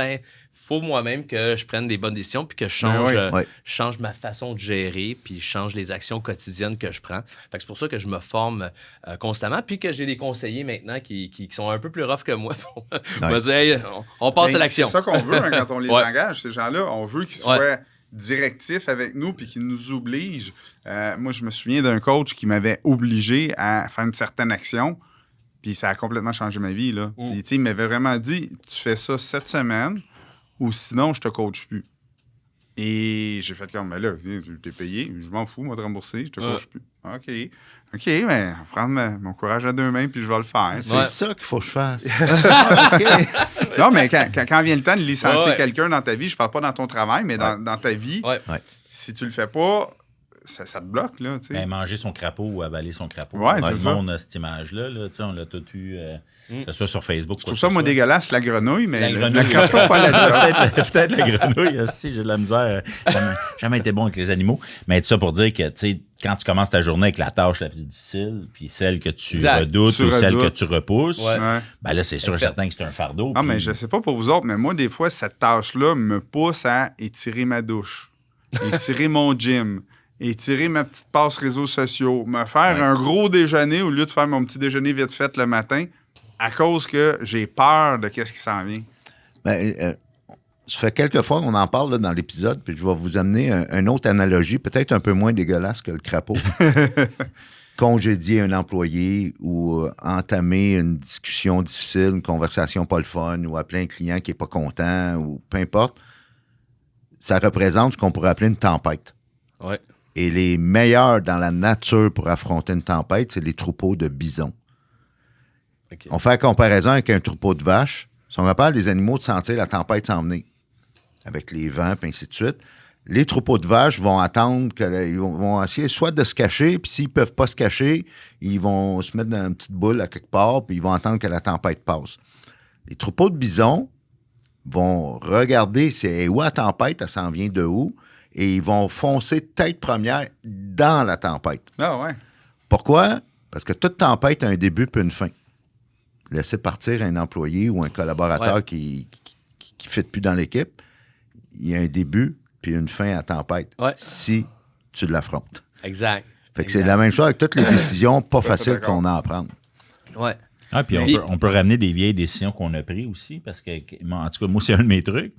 faut moi-même que je prenne des bonnes décisions puis que je change ma façon de gérer puis je change les actions quotidiennes que je prends. Fait que c'est pour ça que je me forme constamment puis que j'ai des conseillers maintenant qui sont un peu plus rough que moi. On va dire, hey, on passe à l'action. C'est ça qu'on veut quand on les engage, ces gens-là. On veut qu'ils soient directifs avec nous puis qu'ils nous obligent. Moi, je me souviens d'un coach qui m'avait obligé à faire une certaine action, puis ça a complètement changé ma vie. Là. Puis, il m'avait vraiment dit, tu fais ça cette semaine, ou sinon, je te coach plus. Et j'ai fait comme, mais là, t'es payé, je m'en fous, moi, de rembourser, je te coach plus. OK, mais prendre mon courage à 2 mains, puis je vais le faire. C'est ça qu'il faut que je fasse. Non, mais quand vient le temps de licencier quelqu'un dans ta vie, je parle pas dans ton travail, mais dans ta vie, si tu le fais pas, ça te bloque, là, tu sais. Ben, manger son crapaud ou avaler son crapaud. Ouais, tout c'est le ça. monde a cette image-là, là, tu sais, on l'a tout eu, que ce soit sur Facebook. Je trouve ça, moi, dégueulasse, la grenouille, mais la crapaud, pas la job. Peut-être la grenouille aussi, j'ai de la misère. Jamais été bon avec les animaux. Mais tout ça pour dire que, tu sais, quand tu commences ta journée avec la tâche la plus difficile, puis celle que tu redoutes ou celle que tu repousses, ben là, c'est sûr et certain que c'est un fardeau. Ah, mais je sais pas pour vous autres, mais moi, des fois, cette tâche-là me pousse à étirer ma douche, étirer mon gym, étirer ma petite passe réseaux sociaux, me faire un gros déjeuner au lieu de faire mon petit déjeuner vite fait le matin, à cause que j'ai peur de qu'est-ce qui s'en vient. Ben, ça fait quelques fois qu'on en parle là, dans l'épisode, puis je vais vous amener une autre analogie, peut-être un peu moins dégueulasse que le crapaud. Congédier un employé ou entamer une discussion difficile, une conversation pas le fun, ou appeler un client qui n'est pas content, ou peu importe, ça représente ce qu'on pourrait appeler une tempête. Ouais. Et les meilleurs dans la nature pour affronter une tempête, c'est les troupeaux de bisons. Okay. On fait la comparaison avec un troupeau de vaches. Si on capable des animaux de sentir la tempête s'en venir, avec les vents, et ainsi de suite, les troupeaux de vaches vont attendre, ils vont essayer soit de se cacher, puis s'ils ne peuvent pas se cacher, ils vont se mettre dans une petite boule à quelque part, puis ils vont attendre que la tempête passe. Les troupeaux de bisons vont regarder c'est où la tempête, elle s'en vient de où, et ils vont foncer tête première dans la tempête. Ah ouais. Pourquoi? Parce que toute tempête a un début puis une fin. Laisser partir un employé ou un collaborateur qui ne fit plus dans l'équipe, il y a un début puis une fin à tempête si tu l'affrontes. Exact. Fait que c'est la même chose avec toutes les décisions pas faciles qu'on a à prendre. Ouais. Ah, puis on peut ramener des vieilles décisions qu'on a prises aussi, parce que, en tout cas, moi, c'est un de mes trucs.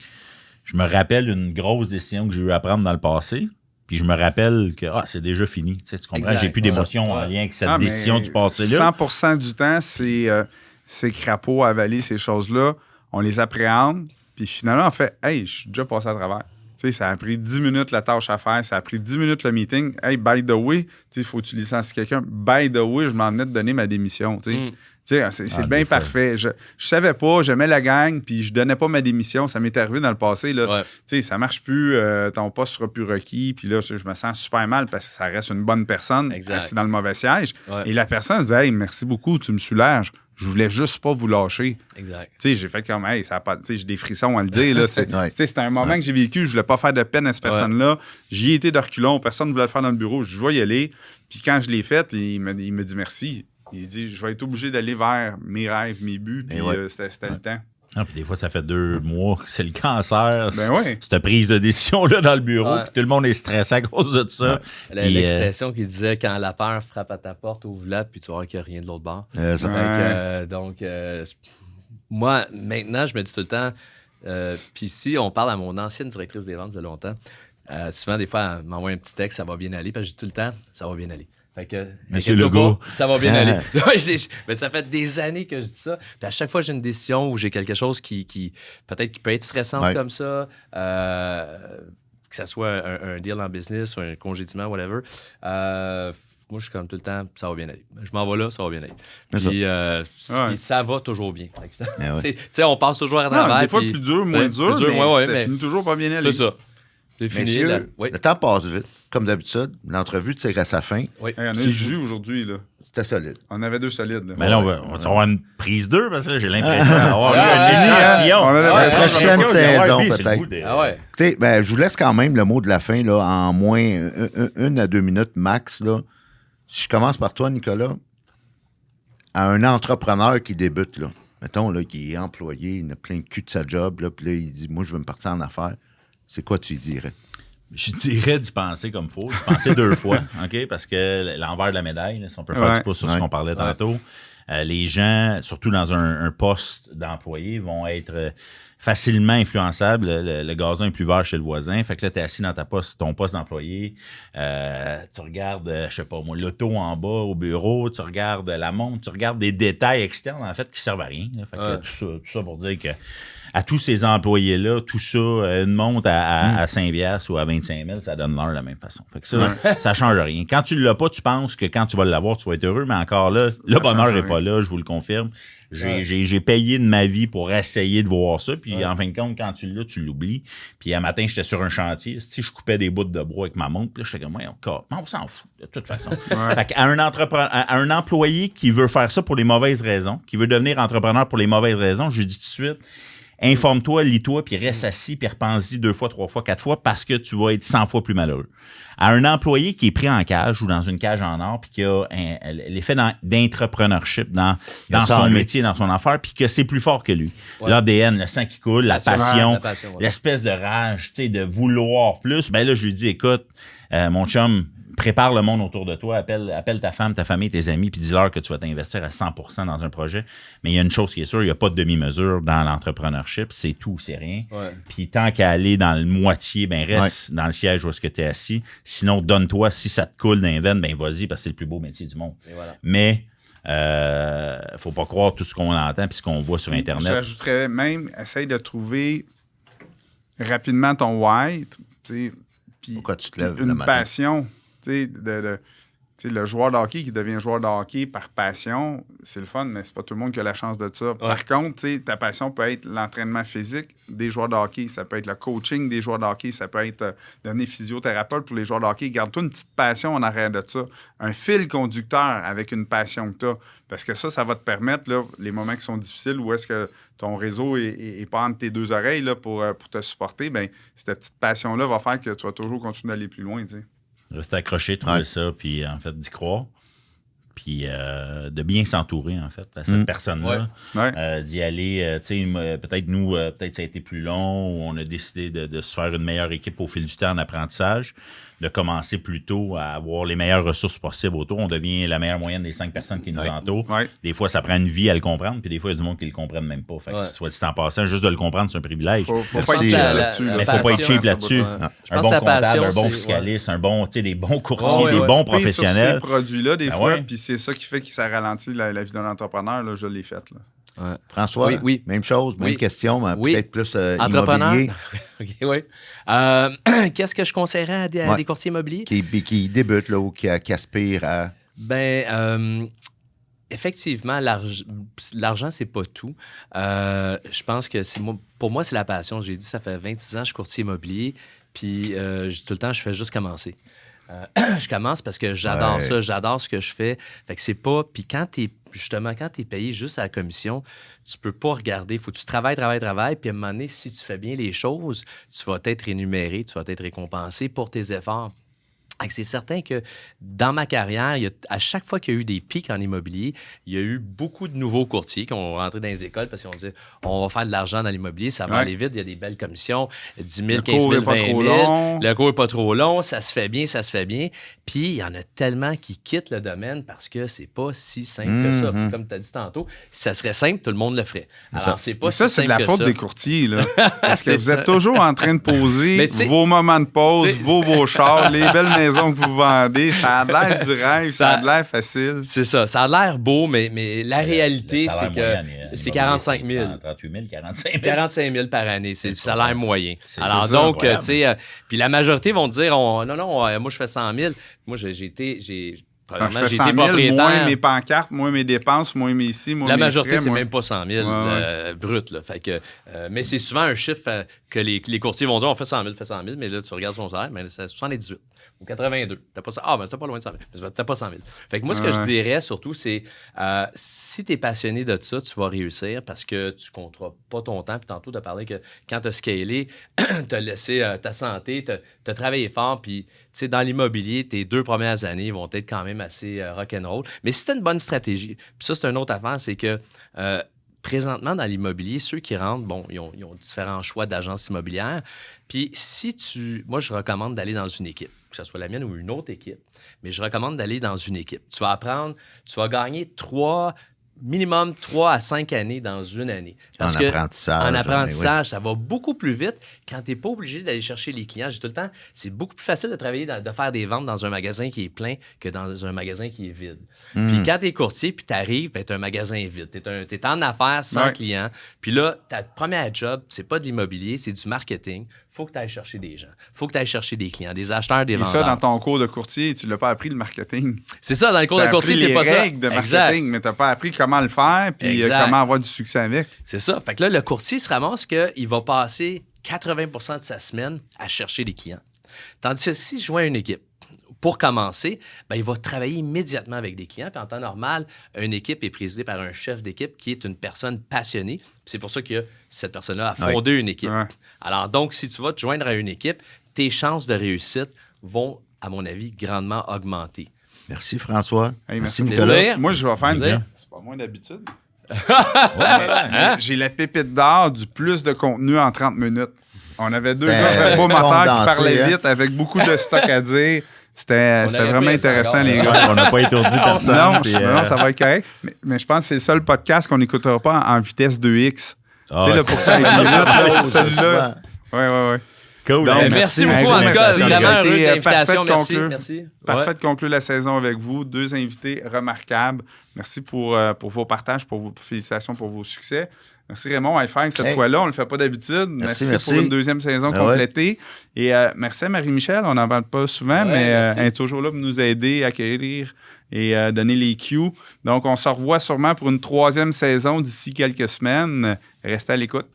Je me rappelle une grosse décision que j'ai eu à prendre dans le passé, puis je me rappelle que c'est déjà fini. Tu sais, tu comprends? J'ai plus d'émotion en lien avec cette décision du passé-là. 100% du temps, ces crapauds à avaler, ces choses-là, on les appréhende, puis finalement, on fait « Hey, je suis déjà passé à travers. » Tu sais, ça a pris 10 minutes la tâche à faire, ça a pris 10 minutes le meeting. « Hey, by the way, il faut que tu licencies quelqu'un. By the way, je m'en venais de donner ma démission. » Tu sais, c'est bien parfait. Je savais pas, j'aimais la gang, puis je donnais pas ma démission. Ça m'est arrivé dans le passé. Là. Tu sais, ça marche plus, ton poste sera plus requis, puis là, je me sens super mal parce que ça reste une bonne personne assise dans le mauvais siège. Et la personne dit « Hey, merci beaucoup, tu me soulages. Je voulais juste pas vous lâcher. » Exact. Tu sais, j'ai fait comme, hey, ça a pas, tu sais, j'ai des frissons à le dire. Là. C'était un moment que j'ai vécu, je voulais pas faire de peine à cette personne-là. J'y ai été de reculons, personne ne voulait le faire dans le bureau. Je vais y aller. Puis quand je l'ai fait, il me dit merci. Il dit, je vais être obligé d'aller vers mes rêves, mes buts, puis c'était le temps. Ah, puis des fois, ça fait 2 mois que c'est le cancer. Ben cette prise de décision-là dans le bureau, puis tout le monde est stressé à cause de ça. L'expression qui disait « Quand la peur frappe à ta porte, ouvre-la, puis tu vas voir qu'il n'y a rien de l'autre bord. » Donc, moi, maintenant, je me dis tout le temps, puis si on parle à mon ancienne directrice des ventes de longtemps, souvent, des fois, elle m'envoie un petit texte, ça va bien aller, parce que je dis tout le temps, ça va bien aller. Fait que, Monsieur Legault, ça va bien aller. Mais ça fait des années que je dis ça. Puis à chaque fois que j'ai une décision ou j'ai quelque chose qui peut-être qui peut être stressant comme ça, que ce soit un deal en business ou un congédiement, whatever, moi, je suis comme tout le temps, ça va bien aller. Je m'en vais là, ça va bien aller. Puis ça va toujours bien. Tu sais, on passe toujours à travers. Des fois, plus dur, moins dur, mais ça finit toujours pas bien aller. C'est ça. C'est fini. Messieurs, le temps passe vite. Comme d'habitude, l'entrevue tire à sa fin. Oui. Hey, on a du jus aujourd'hui. Là. C'était solide. On avait 2 solides. Là. Mais là, on va avoir une prise 2 parce que là, j'ai l'impression d'avoir un échantillon. On a la prochaine saison, peut-être. Ah ouais. Écoutez, je vous laisse quand même le mot de la fin là, en moins 1 à 2 minutes max. Là. Si je commence par toi, Nicolas, à un entrepreneur qui débute, là, mettons là, qui est employé, il a plein de cul de sa job, là, puis là, il dit « Moi, je veux me partir en affaires », c'est quoi tu lui dirais? Je dirais d'y penser comme il faut, d'y penser 2 fois, OK? Parce que l'envers de la médaille, là, si on peut faire un petit peu sur ce qu'on parlait tantôt, les gens, surtout dans un poste d'employé, vont être facilement influençable. Le gazon est plus vert chez le voisin. Fait que là, t'es assis dans ton poste d'employé. Tu regardes, je sais pas moi, l'auto en bas au bureau. Tu regardes la montre. Tu regardes des détails externes, en fait, qui servent à rien. Fait que tout ça pour dire que à tous ces employés-là, tout ça, une montre à 5 piastres ou à 25 000, ça donne l'heure de la même façon. Fait que ça change rien. Quand tu l'as pas, tu penses que quand tu vas l'avoir, tu vas être heureux, mais encore là, le bonheur n'est pas là, je vous le confirme. J'ai payé de ma vie pour essayer de voir ça, puis en fin de compte, quand tu l'as, tu l'oublies. Puis un matin, j'étais sur un chantier, si je coupais des bouts de bois avec ma montre, puis là, j'étais comme, on s'en fout, de toute façon. Fait qu'à un employé qui veut faire ça pour les mauvaises raisons, qui veut devenir entrepreneur pour les mauvaises raisons, je lui dis tout de suite, informe-toi, lis-toi, puis reste assis, puis repense-y 2 fois, 3 fois, 4 fois, parce que tu vas être 100 fois plus malheureux. À un employé qui est pris en cage ou dans une cage en or, puis qui a l'effet d'entrepreneurship dans son métier, dans son affaire, puis que c'est plus fort que lui. L'ADN, le sang qui coule, la passion, l'espèce de rage, tu sais, de vouloir plus. Ben là, je lui dis, écoute, mon chum, prépare le monde autour de toi, appelle ta femme, ta famille, tes amis, puis dis-leur que tu vas t'investir à 100% dans un projet. Mais il y a une chose qui est sûre, il n'y a pas de demi-mesure dans l'entrepreneurship, c'est tout, c'est rien. Puis tant qu'à aller dans le moitié, ben reste dans le siège où est-ce que tu es assis. Sinon, donne-toi, si ça te coule dans les veines, ben vas-y, parce que c'est le plus beau métier du monde. Voilà. Mais faut pas croire tout ce qu'on entend puis ce qu'on voit sur Internet. J'ajouterais même, essaye de trouver rapidement ton why, puis pourquoi tu te lèves une passion. Le joueur de hockey qui devient joueur de hockey par passion, c'est le fun, mais c'est pas tout le monde qui a la chance de ça. Par contre, ta passion peut être l'entraînement physique des joueurs de hockey, ça peut être le coaching des joueurs de hockey, ça peut être devenir physiothérapeute pour les joueurs de hockey. Garde-toi une petite passion en arrière de ça. Un fil conducteur avec une passion que tu as. Parce que ça va te permettre, là, les moments qui sont difficiles, où est-ce que ton réseau est pas entre tes 2 oreilles là, pour te supporter, bien, cette petite passion-là va faire que tu vas toujours continuer d'aller plus loin, tu sais. Rester accroché, trouver ça, puis en fait, d'y croire. Puis de bien s'entourer, en fait, à cette personne-là. D'y aller, tu sais, peut-être nous, peut-être ça a été plus long, ou on a décidé de se faire une meilleure équipe au fil du temps en apprentissage, de commencer plus tôt à avoir les meilleures ressources possibles autour. On devient la meilleure moyenne des 5 personnes qui nous entourent. Des fois, ça prend une vie à le comprendre, puis des fois, il y a du monde qui le comprenne même pas. Fait que, soit dit en passant, juste de le comprendre, c'est un privilège. Faut pas être cheap là-dessus. Mais faut pas être cheap là-dessus. Un bon comptable, un bon fiscaliste, des bons courtiers, des bons professionnels. Sur ces produits-là, des fois, puis c'est ça qui fait que ça ralentit la vie d'un entrepreneur. Là, je l'ai faite. François, même chose, même question, mais peut-être plus immobilier. Qu'est-ce que je conseillerais à des courtiers immobiliers? Qui débutent là, ou qui aspirent à... Effectivement, l'argent, c'est pas tout. Je pense que pour moi, c'est la passion. J'ai dit, ça fait 26 ans que je suis courtier immobilier, puis tout le temps, je fais juste commencer. Je commence parce que j'adore ça, j'adore ce que je fais. Fait que c'est pas... Puis quand t'es payé juste à la commission, tu peux pas regarder. Il faut que tu travailles. Puis à un moment donné, si tu fais bien les choses, tu vas être rémunéré, tu vas être récompensé pour tes efforts. C'est certain que dans ma carrière, à chaque fois qu'il y a eu des pics en immobilier, il y a eu beaucoup de nouveaux courtiers qui ont rentré dans les écoles parce qu'ils ont dit on va faire de l'argent dans l'immobilier, ça va aller vite, il y a des belles commissions, 10 000, 15 000, 20 000. Le cours n'est pas trop long, ça se fait bien. Puis il y en a tellement qui quittent le domaine parce que c'est pas si simple que ça. Puis, comme tu as dit tantôt, si ça serait simple, tout le monde le ferait. Alors, c'est pas si simple que ça. Ça, c'est de la faute des courtiers. Là. Parce que vous êtes toujours en train de poser vos moments de pause, vos beaux chars, les belles maisons que vous vendez, ça a l'air du rêve, ça a l'air facile. C'est ça. Ça a l'air beau, mais la réalité, c'est que c'est 45 000. 38 000, 45 000. 45 000 par année, c'est le salaire moyen. Alors donc, tu sais, puis la majorité vont te dire, non, moi je fais 100 000. Moi, j'ai été propriétaire. Moins mes pancartes, moins mes dépenses, moins mes ici, moins la mes majorité, frais, c'est même pas 100 000 brut. Là. Fait que, mais c'est souvent un chiffre que les courtiers vont dire on fait 100 000, mais là, tu regardes son salaire, mais c'est 78 ou 82. T'as pas ça. Ah, ben c'était pas loin de 100 000. T'as pas 100 000. Fait que moi, ce que je dirais surtout, c'est si tu es passionné de ça, tu vas réussir parce que tu compteras pas ton temps. Puis tantôt, tu as parlé que quand tu as scalé, tu as laissé ta santé, tu as travaillé fort, puis tu sais, dans l'immobilier, tes 2 premières années vont être quand même assez rock'n'roll. Mais si tu as une bonne stratégie, puis ça, c'est une autre affaire, c'est que présentement, dans l'immobilier, ceux qui rentrent, ils ont différents choix d'agences immobilières. Puis moi, je recommande d'aller dans une équipe, que ce soit la mienne ou une autre équipe, mais je recommande d'aller dans une équipe. Tu vas apprendre, tu vas gagner 3 minimum 3 à 5 années dans une année. Parce En apprentissage, ça va beaucoup plus vite quand tu n'es pas obligé d'aller chercher les clients. J'ai tout le temps, c'est beaucoup plus facile de travailler, de faire des ventes dans un magasin qui est plein que dans un magasin qui est vide. Puis quand tu es courtier, puis tu arrives, tu as un magasin vide. Tu es en affaires sans clients. Puis là, ta première job, c'est pas de l'immobilier, c'est du marketing. Faut que tu ailles chercher des gens. Faut que tu ailles chercher des clients, des acheteurs, des vendeurs. Et ça, dans ton cours de courtier, tu l'as pas appris le marketing. C'est ça, dans les cours de courtier, c'est pas ça. Tu as appris les règles de marketing, mais tu n'as pas appris comment le faire puis comment avoir du succès avec. C'est ça. Fait que là, le courtier se ramasse qu'il va passer 80% de sa semaine à chercher des clients. Tandis que s'il joint une équipe, pour commencer, il va travailler immédiatement avec des clients. Puis en temps normal, une équipe est présidée par un chef d'équipe qui est une personne passionnée. Puis c'est pour ça que cette personne-là a fondé une équipe. Ouais. Alors donc, si tu vas te joindre à une équipe, tes chances de réussite vont, à mon avis, grandement augmenter. Merci François. Hey, merci Nicolas. Moi, je vais faire une... C'est pas moins d'habitude. J'ai la pépite d'or du plus de contenu en 30 minutes. On avait deux gars beaux moteurs qui parlaient vite avec beaucoup de stock à dire. C'était vraiment intéressant, les gars. On n'a pas étourdi personne. Non, ça va être correct. Mais je pense que c'est le seul podcast qu'on n'écoutera pas en vitesse 2X. Tu sais, pour 5 minutes, celui-là. Oui. Cool. Donc, merci beaucoup, en tout cas. Vraiment heureux de l'invitation. Merci. Parfait de conclure la saison avec vous. 2 invités remarquables. Merci pour vos partages, pour vos félicitations pour vos succès. Merci Raymond, high five cette fois-là. On ne le fait pas d'habitude. Merci pour une deuxième saison complétée. Et merci à Marie-Michel. On n'en parle pas souvent, mais elle est toujours là pour nous aider à acquérir et donner les cues. Donc, on se revoit sûrement pour une 3e saison d'ici quelques semaines. Restez à l'écoute.